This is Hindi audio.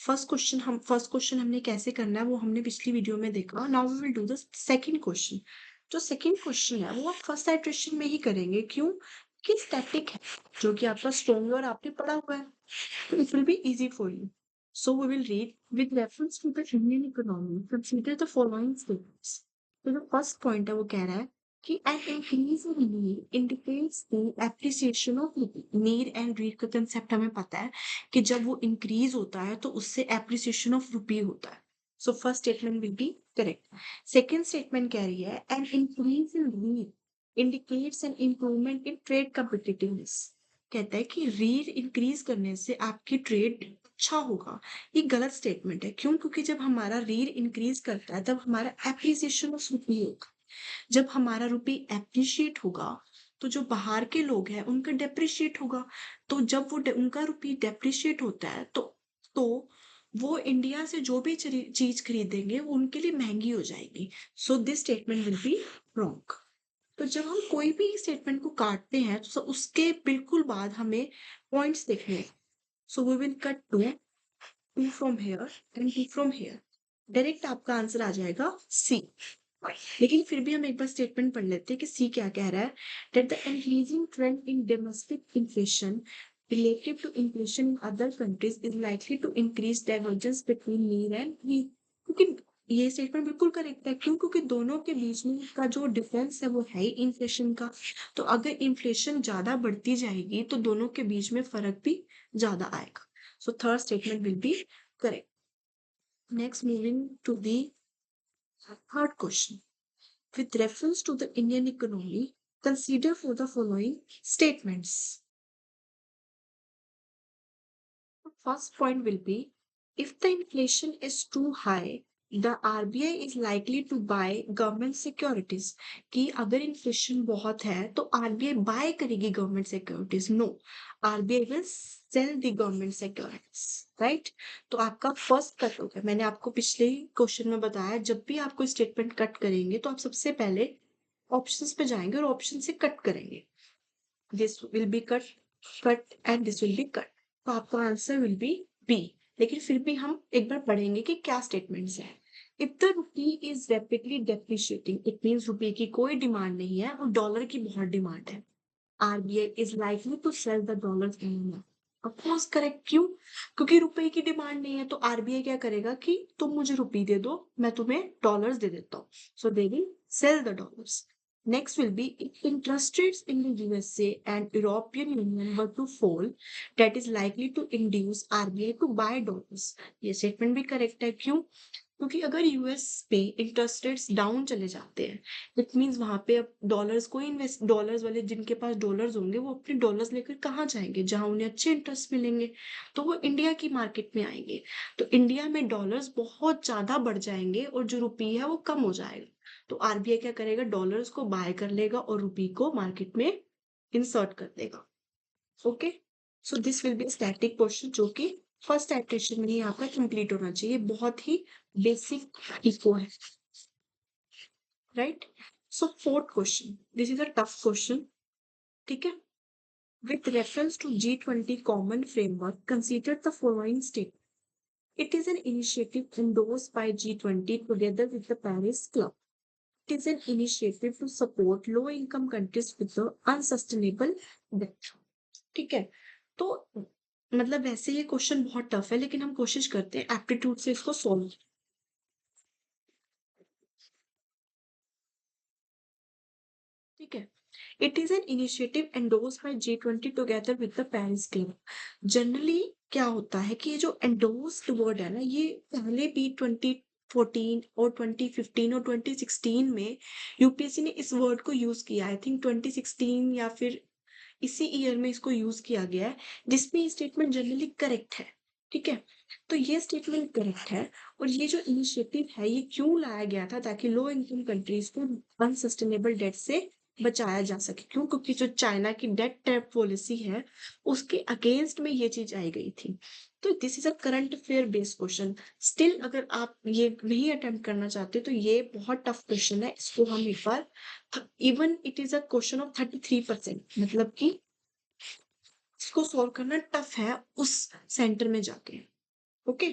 फर्स्ट क्वेश्चन हमने कैसे करना है वो हमने पिछली वीडियो में देखा। Now we will do the second question. जो सेकंड क्वेश्चन है वो आप फर्स्ट आइटरेशन में ही करेंगे। क्यों? कि स्टैटिक है जो कि आपका स्ट्रॉन्ग और आपने पढ़ा हुआ है, तो it will be easy for you. So we will read with reference to the Indian economy consider the following statements. तो जो फर्स्ट पॉइंट है वो कह रहा है कि an increase in need indicates the appreciation of need and read का कंसेप्ट हमें पता है कि जब वो इंक्रीज होता है तो उससे एप्रिसिएशन ऑफ रुपी होता है। So first statement will be correct. Second statement कह रही है an increase in read indicates an improvement in trade competitiveness. कहता है कि रीड इंक्रीज करने से आपकी ट्रेड अच्छा होगा। ये गलत स्टेटमेंट है। क्यों? क्योंकि जब हमारा रीड इंक्रीज करता है तब हमारा एप्रिसिएशन ऑफ रुपी होगा। जब हमारा रुपी एप्रिशिएट होगा तो जो बाहर के लोग हैं उनका डेप्रिशिएट होगा। तो जब वो उनका रुपी डेप्रिशिएट होता है तो वो इंडिया से जो भी चीज खरीदेंगे वो उनके लिए महंगी हो जाएगी। So this statement will be wrong. तो जब हम कोई भी स्टेटमेंट को काटते हैं तो उसके बिल्कुल बाद हमें पॉइंट्स देखने हैं। So we will cut two from here and two from here. Direct आपका आंसर आ जाएगा सी। लेकिन फिर भी हम एक बार स्टेटमेंट पढ़ लेते हैं कि सी क्या कह रहा है। That the increasing trend in domestic inflation relative to inflation in other countries is likely to increase divergence between near and weak। क्योंकि ये स्टेटमेंट बिल्कुल करेक्ट है। क्यों? क्योंकि दोनों के बीच में का जो डिफरेंस है वो है ही इन्फ्लेशन का। तो अगर इन्फ्लेशन ज्यादा बढ़ती जाएगी तो दोनों के बीच में फर्क भी ज्यादा आएगा। So third statement will be correct. Next moving to the third question. With reference to the Indian economy, consider for the following statements. First point will be, if the inflation is too high, the RBI is likely to buy government securities। कि अगर इन्फ्लेशन बहुत है तो आरबीआई बाय करेगी government securities? No, RBI will sell the government securities. Right? तो आपका फर्स्ट कट हो गया। मैंने आपको पिछले क्वेश्चन में बताया जब भी आप कोई स्टेटमेंट कट करेंगे तो आप सबसे पहले ऑप्शंस पे जाएंगे और ऑप्शन से कट करेंगे। This will be cut and this will be cut. तो आपका आंसर विल बी बी। लेकिन फिर भी हम एक बार पढ़ेंगे कि क्या स्टेटमेंट्स है। If the rupee is rapidly depreciating it means रुपये की कोई डिमांड नहीं है और डॉलर की बहुत डिमांड है। RBI is likely to sell the dollars in. Of course correct. क्यों? क्योंकि रुपए की डिमांड नहीं है तो आरबीआई क्या करेगा कि तुम मुझे रुपये दे दो, मैं तुम्हें डॉलर्स दे देता हूँ। So they will sell the dollars. Next will be if interest rates in the USA and European Union were to fall, that is likely to induce RBI to buy dollars। ये स्टेटमेंट भी करेक्ट है। क्यों? क्योंकि अगर यूएस पे इंटरेस्ट रेट्स डाउन चले जाते हैं इट मीन्स वहां पे अब डॉलर्स को इन्वेस्ट, डॉलर्स वाले जिनके पास डॉलर्स होंगे वो अपने डॉलर्स लेकर कहाँ जाएंगे? जहां उन्हें अच्छे इंटरेस्ट मिलेंगे। तो वो इंडिया की मार्केट में आएंगे। तो इंडिया में डॉलर्स बहुत ज्यादा बढ़ जाएंगे और जो रुपी है वो कम हो जाएगा। तो आरबीआई क्या करेगा? डॉलर्स को बाय कर लेगा और रुपी को मार्केट में इंसर्ट कर देगा। Okay, so this will be static question जो कि फर्स्ट आइट्रेशन में ही आपका कंप्लीट होना चाहिए। बहुत ही बेसिक इको है। Right? So fourth question, this is a tough question. ठीक है। With reference to G20 common framework consider the following state. It is an initiative endorsed by G20 together with the Paris Club। It is an initiative to support low-income countries with the unsustainable debt। ठीक है। तो मतलब वैसे ये क्वेश्चन बहुत टफ है लेकिन हम कोशिश करते हैं एप्टीट्यूड से इसको सॉल्व। ठीक है। It is an initiative endorsed by G20 together with the Paris club. Generally क्या होता है कि ये जो एंडोर्स्ड वर्ड है ना ये पहले भी 2014 और 2015 और 2016 में यूपीएससी ने इस वर्ड को यूज किया। आई थिंक 2016 या फिर इसी ईयर में इसको यूज किया गया है जिसमें ये स्टेटमेंट जनरली करेक्ट है। ठीक है। तो ये स्टेटमेंट करेक्ट है। और ये जो इनिशिएटिव है ये क्यों लाया गया था? ताकि लो इनकम कंट्रीज को अनसस्टेनेबल डेट से बचाया जा सके। क्यों? क्योंकि जो चाइना की डेट ट्रैप पॉलिसी है उसके अगेंस्ट में ये चीज आई गई थी। तो this is a current affair based question. Still अगर आप ये नहीं अटेम्प्ट करना चाहते तो ये बहुत टफ क्वेश्चन है। इसको हम एक बार, even it is a question of 33%, मतलब कि इसको सॉल्व करना टफ है उस सेंटर में जाके। ओके?